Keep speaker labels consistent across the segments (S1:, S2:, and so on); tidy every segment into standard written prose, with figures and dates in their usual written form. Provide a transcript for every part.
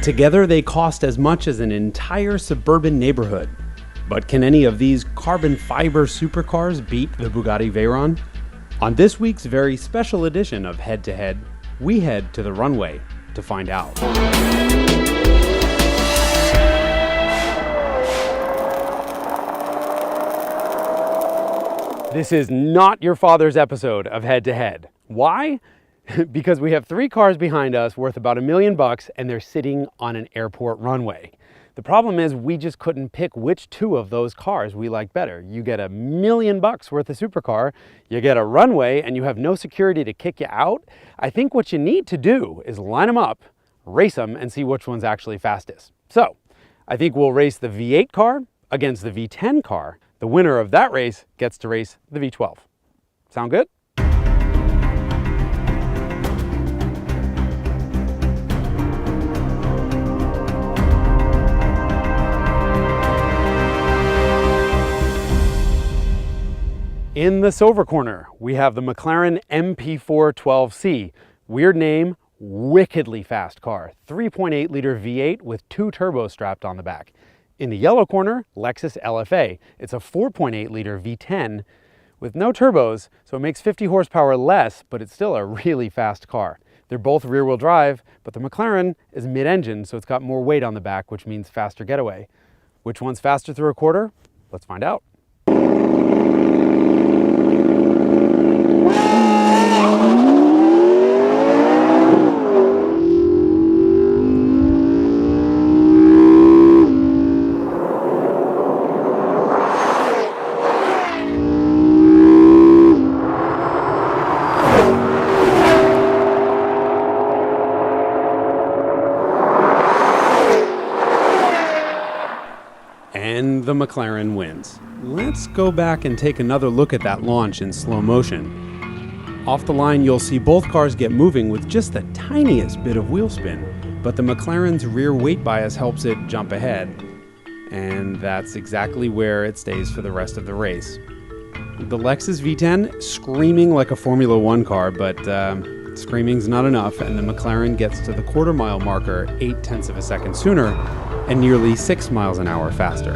S1: Together, they cost as much as an entire suburban neighborhood. But can any of these carbon fiber supercars beat the Bugatti Veyron? On this week's very special edition of Head to Head, we head to the runway to find out. This is not your father's episode of Head to Head. Why? Because we have three cars behind us worth about $1 million and they're sitting on an airport runway. The problem is we just couldn't pick which two of those cars we like better. You get $1 million worth of supercar, you get a runway, and you have no security to kick you out. I think what you need to do is line them up, race them, and see which one's actually fastest. So I think we'll race the V8 car against the V10 car. The winner of that race gets to race the V12. Sound good? In the silver corner, we have the McLaren MP4 12C. Weird name, wickedly fast car. 3.8 liter V8 with 2 turbos strapped on the back. In the yellow corner, Lexus LFA. It's a 4.8 liter V10 with no turbos, so it makes 50 horsepower less, but it's still a really fast car. They're both rear-wheel drive, but the McLaren is mid-engine, so it's got more weight on the back, which means faster getaway. Which one's faster through a quarter? Let's find out. And the McLaren wins. Let's go back and take another look at that launch in slow motion. Off the line, you'll see both cars get moving with just the tiniest bit of wheel spin, but the McLaren's rear weight bias helps it jump ahead. And that's exactly where it stays for the rest of the race. The Lexus V10 screaming like a Formula One car, but screaming's not enough, and the McLaren gets to the quarter-mile marker 0.8 of a second sooner and nearly 6 miles an hour faster.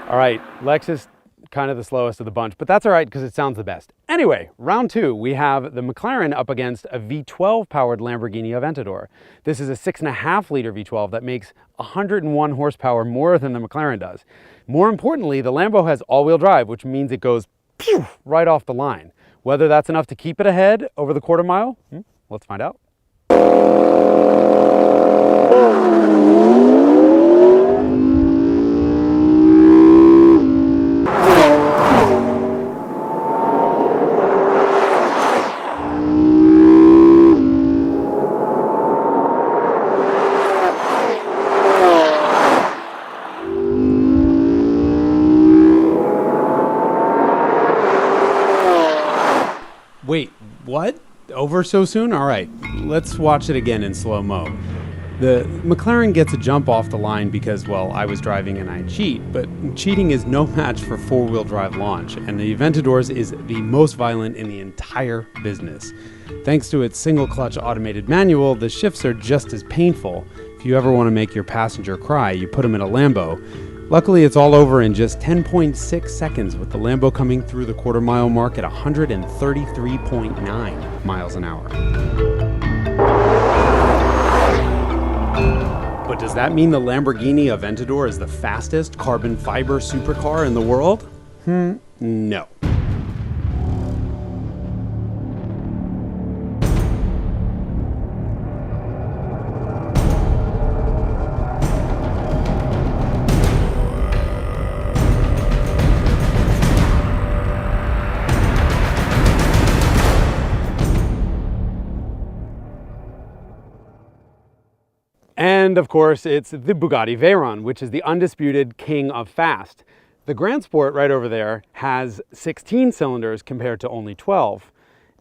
S1: All right, Lexus, kind of the slowest of the bunch, but that's all right because it sounds the best. Anyway, round two, we have the McLaren up against a V12 powered Lamborghini Aventador. This is a 6.5 liter V12 that makes 101 horsepower more than the McLaren does. More importantly, the Lambo has all-wheel drive, which means it goes pew, right off the line. Whether that's enough to keep it ahead over the quarter mile, let's find out. Wait, what? Over so soon? All right, let's watch it again in slow-mo. The McLaren gets a jump off the line because, well, I was driving and I cheat, but cheating is no match for four-wheel drive launch, and the Aventador's is the most violent in the entire business. Thanks to its single-clutch automated manual, the shifts are just as painful. If you ever want to make your passenger cry, you put them in a Lambo. Luckily, it's all over in just 10.6 seconds, with the Lambo coming through the quarter-mile mark at 133.9 miles an hour. But does that mean the Lamborghini Aventador is the fastest carbon fiber supercar in the world? No. And of course, it's the Bugatti Veyron, which is the undisputed king of fast. The Grand Sport right over there has 16 cylinders compared to only 12.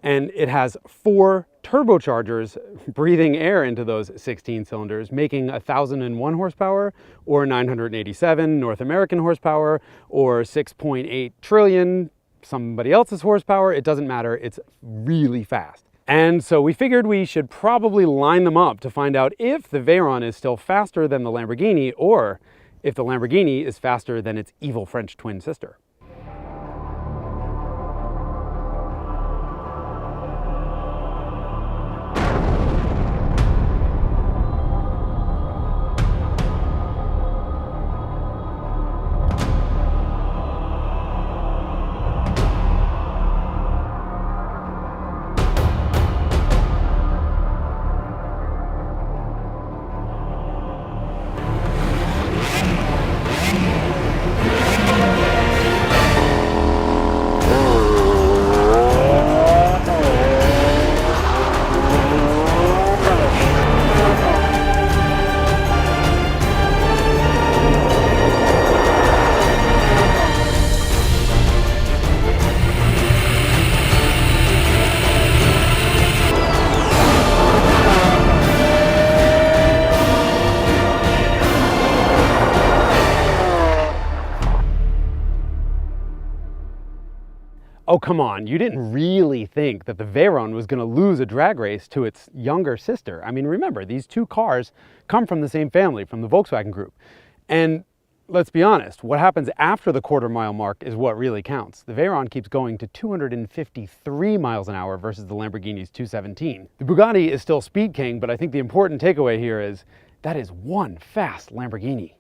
S1: And it has 4 turbochargers breathing air into those 16 cylinders, making 1,001 horsepower or 987 North American horsepower or 6.8 trillion somebody else's horsepower. It doesn't matter. It's really fast. And so we figured we should probably line them up to find out if the Veyron is still faster than the Lamborghini, or if the Lamborghini is faster than its evil French twin sister. Oh, come on, you didn't really think that the Veyron was going to lose a drag race to its younger sister. I mean, remember, these two cars come from the same family, from the Volkswagen Group. And let's be honest, what happens after the quarter-mile mark is what really counts. The Veyron keeps going to 253 miles an hour versus the Lamborghini's 217. The Bugatti is still speed king, but I think the important takeaway here is that is one fast Lamborghini.